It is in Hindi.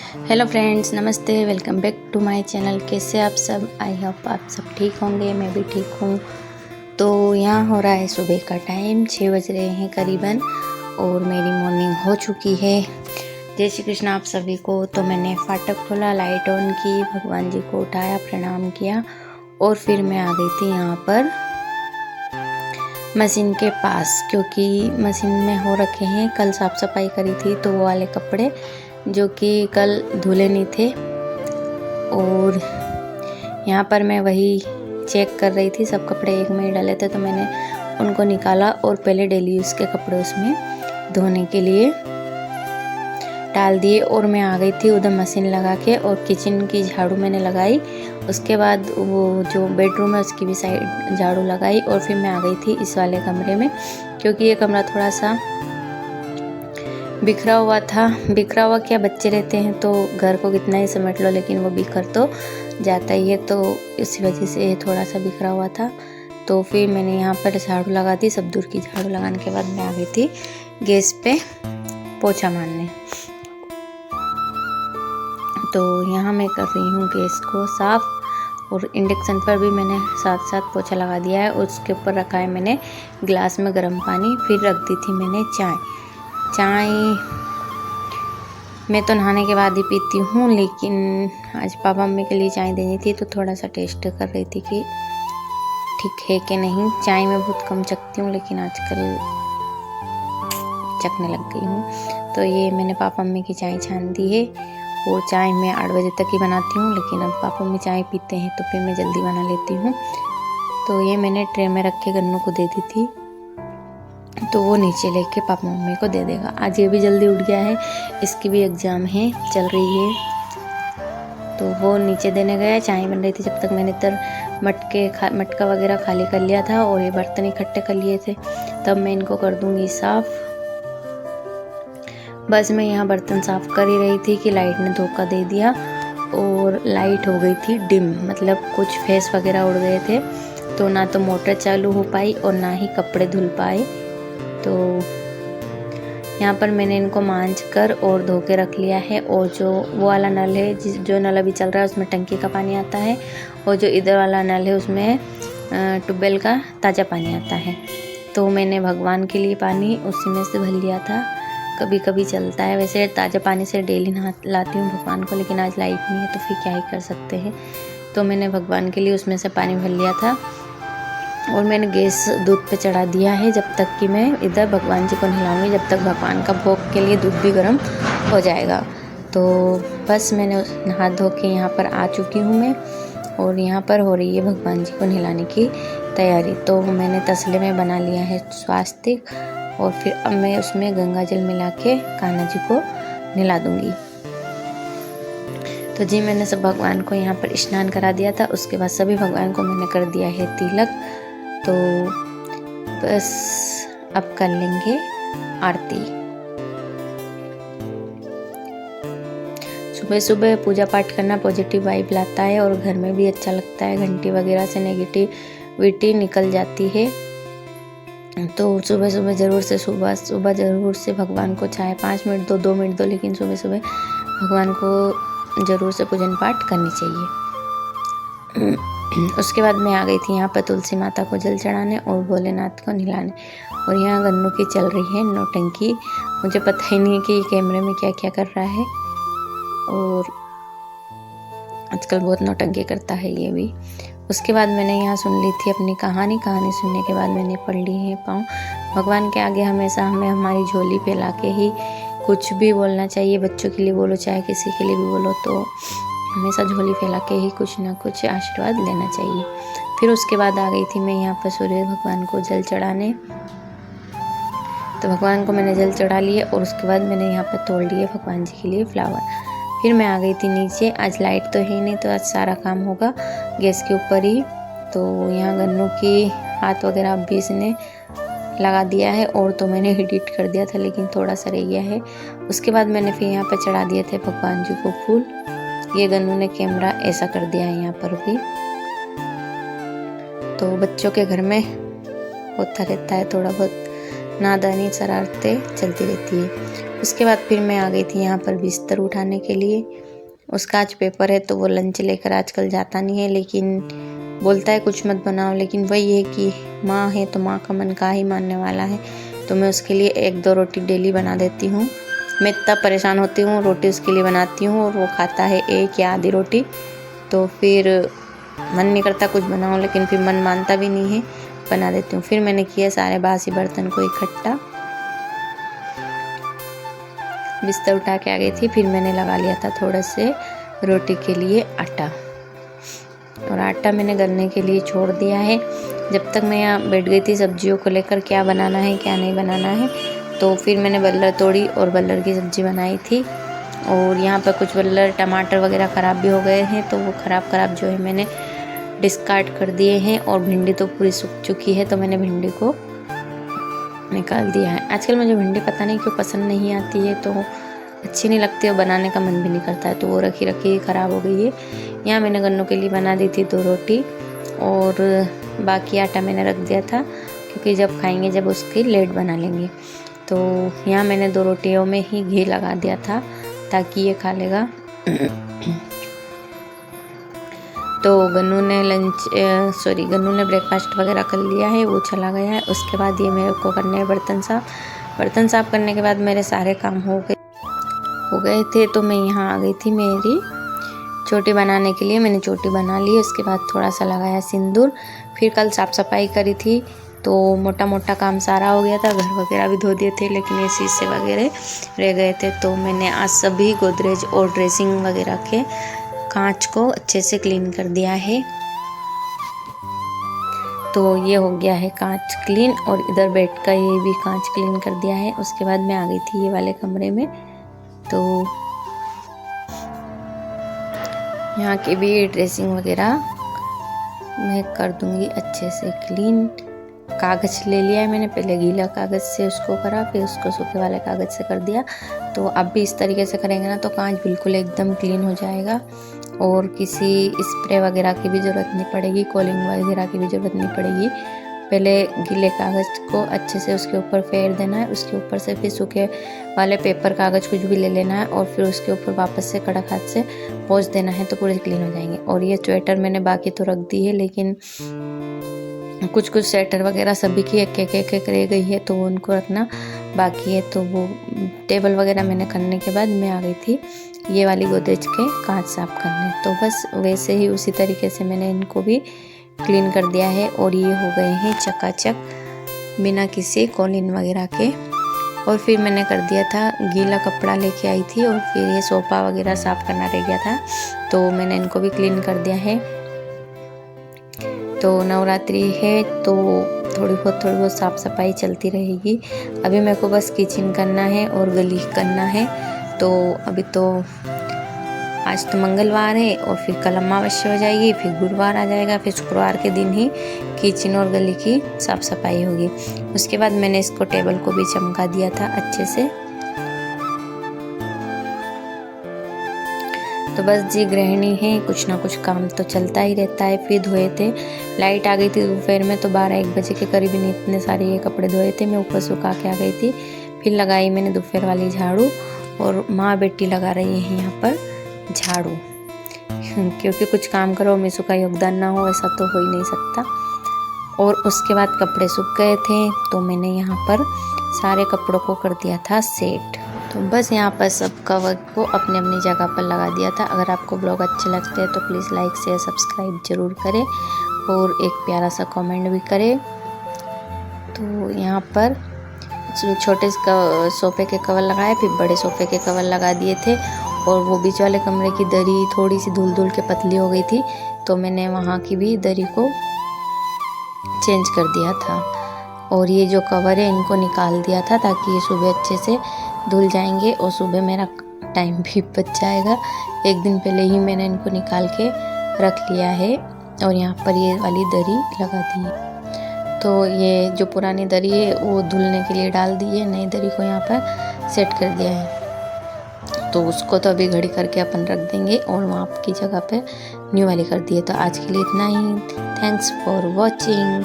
हेलो फ्रेंड्स, नमस्ते। Welcome back to my channel. कैसे आप सब? आई होप आप सब ठीक होंगे। मैं भी ठीक हूँ। तो यहाँ हो रहा है सुबह का टाइम, 6 बज रहे हैं करीबन और मेरी मॉर्निंग हो चुकी है। जय श्री कृष्ण आप सभी को। तो मैंने फाटक खोला, लाइट ऑन की, भगवान जी को उठाया, प्रणाम किया और फिर मैं आ गई थी यहाँ पर मशीन के पास, क्योंकि मशीन में हो रखे हैं, कल साफ़ सफाई करी थी तो वो वाले कपड़े जो कि कल धुले नहीं थे, और यहाँ पर मैं वही चेक कर रही थी। सब कपड़े एक में ही डाले थे तो मैंने उनको निकाला और पहले डेली यूज़ के कपड़े उसमें धोने के लिए डाल दिए और मैं आ गई थी उधर मशीन लगा के, और किचन की झाड़ू मैंने लगाई। उसके बाद वो जो बेडरूम है उसकी भी साइड झाड़ू लगाई और फिर मैं आ गई थी इस वाले कमरे में, क्योंकि ये कमरा थोड़ा सा बिखरा हुआ था। बिखरा हुआ क्या, बच्चे रहते हैं तो घर को कितना ही समेट लो लेकिन वो बिखर तो जाता ही है, तो इसी वजह से थोड़ा सा बिखरा हुआ था। तो फिर मैंने यहाँ पर झाड़ू लगा दी। सब दूर की झाड़ू लगाने के बाद मैं आ गई थी गैस पे पोछा मारने। तो यहाँ मैं कर रही हूँ गैस को साफ़, और इंडक्शन पर भी मैंने साथ साथ पोछा लगा दिया है। उसके ऊपर रखा है मैंने गिलास में गर्म पानी। फिर रख दी थी मैंने चाय मैं तो नहाने के बाद ही पीती हूँ, लेकिन आज पापा मम्मी के लिए चाय देनी थी तो थोड़ा सा टेस्ट कर रही थी कि ठीक है कि नहीं। चाय मैं बहुत कम चखती हूँ लेकिन आजकल चखने लग गई हूँ। तो ये मैंने पापा मम्मी की चाय छान दी है, और चाय मैं 8 बजे तक ही बनाती हूँ, लेकिन अब पापा मम्मी चाय पीते हैं तो फिर मैं जल्दी बना लेती हूँ। तो ये मैंने ट्रे में रख के गन्नू को दे दी थी, तो वो नीचे लेके पापा मम्मी को दे देगा। आज ये भी जल्दी उठ गया है, इसकी भी एग्ज़ाम है, चल रही है, तो वो नीचे देने गया। चाय बन रही थी जब तक मैंने इधर मटका वगैरह खाली कर लिया था और ये बर्तन इकट्ठे कर लिए थे। तब मैं इनको कर दूंगी साफ़। बस मैं यहाँ बर्तन साफ़ कर ही रही थी कि लाइट ने धोखा दे दिया और लाइट हो गई थी डिम, मतलब कुछ फेस वगैरह उड़ गए थे, तो ना तो मोटर चालू हो पाई और ना ही कपड़े धुल पाए। तो यहाँ पर मैंने इनको मांझ कर और धो के रख लिया है। और जो वो वाला नल है, जो नल अभी चल रहा है उसमें टंकी का पानी आता है, और जो इधर वाला नल है उसमें ट्यूबवेल का ताज़ा पानी आता है। तो मैंने भगवान के लिए पानी उसी में से भर लिया था। कभी कभी चलता है, वैसे ताज़ा पानी से डेली नहा लाती हूँ भगवान को, लेकिन आज लाइट नहीं है तो फिर क्या ही कर सकते हैं। तो मैंने भगवान के लिए उसमें से पानी भर लिया था, और मैंने गैस दूध पे चढ़ा दिया है जब तक कि मैं इधर भगवान जी को नहलाऊंगी, जब तक भगवान का भोग के लिए दूध भी गर्म हो जाएगा। तो बस मैंने नहा धो के यहाँ पर आ चुकी हूँ मैं, और यहाँ पर हो रही है भगवान जी को नहलाने की तैयारी। तो मैंने तसले में बना लिया है स्वास्तिक, और फिर अब मैं उसमें गंगा जल मिला के कान्हा जी को नहला दूँगी। तो जी मैंने सब भगवान को यहाँ पर स्नान करा दिया था। उसके बाद सभी भगवान को मैंने कर दिया है तिलक। तो बस अब कर लेंगे आरती। सुबह सुबह पूजा पाठ करना पॉजिटिव वाइब लाता है और घर में भी अच्छा लगता है। घंटी वगैरह से नेगेटिविटी निकल जाती है। तो सुबह सुबह ज़रूर से भगवान को चाहे 5 मिनट दो, 2 मिनट दो, लेकिन सुबह सुबह भगवान को ज़रूर से पूजन पाठ करनी चाहिए। उसके बाद मैं आ गई थी यहाँ पर तुलसी माता को जल चढ़ाने और भोलेनाथ को नहलाने। और यहाँ गन्नू की चल रही है नौटंकी। मुझे पता ही नहीं है कि कैमरे में क्या क्या कर रहा है, और आजकल बहुत नौटंकी करता है ये भी। उसके बाद मैंने यहाँ सुन ली थी अपनी कहानी सुनने के बाद मैंने पढ़ ली है पाँव। भगवान के आगे हमेशा हमें हमारी झोली पे ला के ही कुछ भी बोलना चाहिए। बच्चों के लिए बोलो चाहे किसी के लिए भी बोलो, तो हमेशा झोली फैला के ही कुछ ना कुछ आशीर्वाद लेना चाहिए। फिर उसके बाद आ गई थी मैं यहाँ पर सूर्य भगवान को जल चढ़ाने। तो भगवान को मैंने जल चढ़ा लिए और उसके बाद मैंने यहाँ पर तोड़ लिए भगवान जी के लिए फ्लावर। फिर मैं आ गई थी नीचे। आज लाइट तो है नहीं, तो आज सारा काम होगा गैस के ऊपर ही। तो यहाँ गन्नू की हाथ वगैरह अब भी इसने लगा दिया है, और तो मैंने एडिट कर दिया था लेकिन थोड़ा सा रह गया है। उसके बाद मैंने फिर यहाँ पर चढ़ा दिए थे भगवान जी को फूल। ये गन्नू ने कैमरा ऐसा कर दिया है यहाँ पर भी। तो बच्चों के घर में होता रहता है, थोड़ा बहुत नादानी शरारतें चलती रहती है। उसके बाद फिर मैं आ गई थी यहाँ पर बिस्तर उठाने के लिए। उसका आज पेपर है तो वो लंच लेकर आजकल जाता नहीं है, लेकिन बोलता है कुछ मत बनाओ, लेकिन वही है कि माँ है तो माँ का मन का ही मानने वाला है। तो मैं उसके लिए 1-2 रोटी डेली बना देती हूँ। मैं इतना परेशान होती हूँ, रोटी उसके लिए बनाती हूँ और वो खाता है 1 या आधी रोटी। तो फिर मन नहीं करता कुछ बनाऊँ, लेकिन फिर मन मानता भी नहीं है, बना देती हूँ। फिर मैंने किया सारे बासी बर्तन को इकट्ठा, बिस्तर उठा के आ गई थी। फिर मैंने लगा लिया था थोड़ा से रोटी के लिए आटा, और आटा मैंने गलने के लिए छोड़ दिया है। जब तक मैं यहाँ बैठ गई थी सब्जियों को लेकर, क्या बनाना है क्या नहीं बनाना है, तो फिर मैंने बल्लर तोड़ी और बल्लर की सब्ज़ी बनाई थी। और यहाँ पर कुछ बल्लर टमाटर वगैरह ख़राब भी हो गए हैं, तो वो ख़राब जो है मैंने डिस्कार्ड कर दिए हैं। और भिंडी तो पूरी सूख चुकी है, तो मैंने भिंडी को निकाल दिया है। आजकल मुझे भिंडी पता नहीं क्यों पसंद नहीं आती है, तो अच्छी नहीं लगती और बनाने का मन भी नहीं करता है, तो वो रखी रखी ख़राब हो गई है। यहाँ मैंने गन्नों के लिए बना दी थी 2 रोटी, और बाकी आटा मैंने रख दिया था क्योंकि जब खाएंगे जब उसकी लेट बना लेंगे। तो यहाँ मैंने 2 रोटियों में ही घी लगा दिया था ताकि ये खा लेगा। तो गन्नू ने ब्रेकफास्ट वगैरह कर लिया है, वो चला गया है। उसके बाद ये मेरे को करने हैं बर्तन साफ़ करने के बाद मेरे सारे काम हो गए थे। तो मैं यहाँ आ गई थी मेरी चोटी बनाने के लिए। मैंने चोटी बना ली, उसके बाद थोड़ा सा लगाया सिंदूर। फिर कल साफ़ सफाई करी थी, तो मोटा मोटा काम सारा हो गया था। घर वगैरह भी धो दिए थे, लेकिन ये शीशे वगैरह रह गए थे। तो मैंने आज सभी गोदरेज और ड्रेसिंग वगैरह के कांच को अच्छे से क्लीन कर दिया है। तो ये हो गया है कांच क्लीन, और इधर बेड का ये भी कांच क्लीन कर दिया है। उसके बाद मैं आ गई थी ये वाले कमरे में, तो यहाँ की भी ड्रेसिंग वगैरह मैं कर दूंगी अच्छे से क्लीन। कागज़ ले लिया है मैंने, पहले गीला कागज़ से उसको करा, फिर उसको सूखे वाले कागज़ से कर दिया। तो अब भी इस तरीके से करेंगे ना तो कांच बिल्कुल एकदम क्लीन हो जाएगा, और किसी स्प्रे वगैरह की भी ज़रूरत नहीं पड़ेगी, कॉलिंग वगैरह की भी ज़रूरत नहीं पड़ेगी। पहले गीले कागज़ को अच्छे से उसके ऊपर फेर देना है, उसके ऊपर से फिर सूखे वाले पेपर कागज़ कुछ भी ले लेना है, और फिर उसके ऊपर वापस से कड़क हाथ से पोंछ देना है, तो पूरे क्लीन हो जाएंगे। और ये स्वेटर मैंने बाकी तो रख दी है, लेकिन कुछ स्वेटर वगैरह सभी की एक रह गई है, तो उनको रखना बाकी है। तो वो टेबल वगैरह मैंने करने के बाद मैं आ गई थी ये वाली गोदरेज के कांच साफ करने। तो बस वैसे ही उसी तरीके से मैंने इनको भी क्लीन कर दिया है, और ये हो गए हैं चकाचक बिना किसी कॉलिन वगैरह के। और फिर मैंने कर दिया था, गीला कपड़ा लेके आई थी, और फिर ये सोफ़ा वगैरह साफ़ करना रह गया था, तो मैंने इनको भी क्लीन कर दिया है। तो नवरात्रि है तो थोड़ी बहुत साफ़ सफाई चलती रहेगी। अभी मेरे को बस किचन करना है और गली करना है। तो अभी तो आज तो मंगलवार है, और फिर कल अमावस्या हो जाएगी, फिर गुरुवार आ जाएगा, फिर शुक्रवार के दिन ही किचन और गली की साफ़ सफाई होगी। उसके बाद मैंने इसको टेबल को भी चमका दिया था अच्छे से। तो बस जी गृहिणी है, कुछ ना कुछ काम तो चलता ही रहता है। फिर धोए थे, लाइट आ गई थी दोपहर में, तो 12-1 बजे के करीब इतने सारे ये कपड़े धोए थे, मैं ऊपर सुखा के आ गई थी। फिर लगाई मैंने दोपहर वाली झाड़ू, और माँ बेटी लगा रही है यहाँ पर झाड़ू, क्योंकि कुछ काम करो मीशू का योगदान ना हो ऐसा तो हो ही नहीं सकता। और उसके बाद कपड़े सूख गए थे, तो मैंने यहाँ पर सारे कपड़ों को कर दिया था सेट। तो बस यहाँ पर सब कवर को अपनी अपनी जगह पर लगा दिया था। अगर आपको ब्लॉग अच्छे लगते हैं तो प्लीज़ लाइक शेयर सब्सक्राइब ज़रूर करें, और एक प्यारा सा कमेंट भी करें। तो यहाँ पर छोटे सोफ़े के कवर लगाए, फिर बड़े सोफ़े के कवर लगा दिए थे, और वो बीच वाले कमरे की दरी थोड़ी सी धुल के पतली हो गई थी, तो मैंने वहाँ की भी दरी को चेंज कर दिया था। और ये जो कवर है इनको निकाल दिया था ताकि ये सुबह अच्छे से धुल जाएंगे, और सुबह मेरा टाइम भी बच जाएगा। एक दिन पहले ही मैंने इनको निकाल के रख लिया है, और यहाँ पर ये वाली दरी लगा दी है। तो ये जो पुरानी दरी है वो धुलने के लिए डाल दी है, नई दरी को यहाँ पर सेट कर दिया है। तो उसको तो अभी घड़ी करके अपन रख देंगे, और वहाँ की जगह पे न्यू वाली कर दी है। तो आज के लिए इतना ही। Thanks for watching.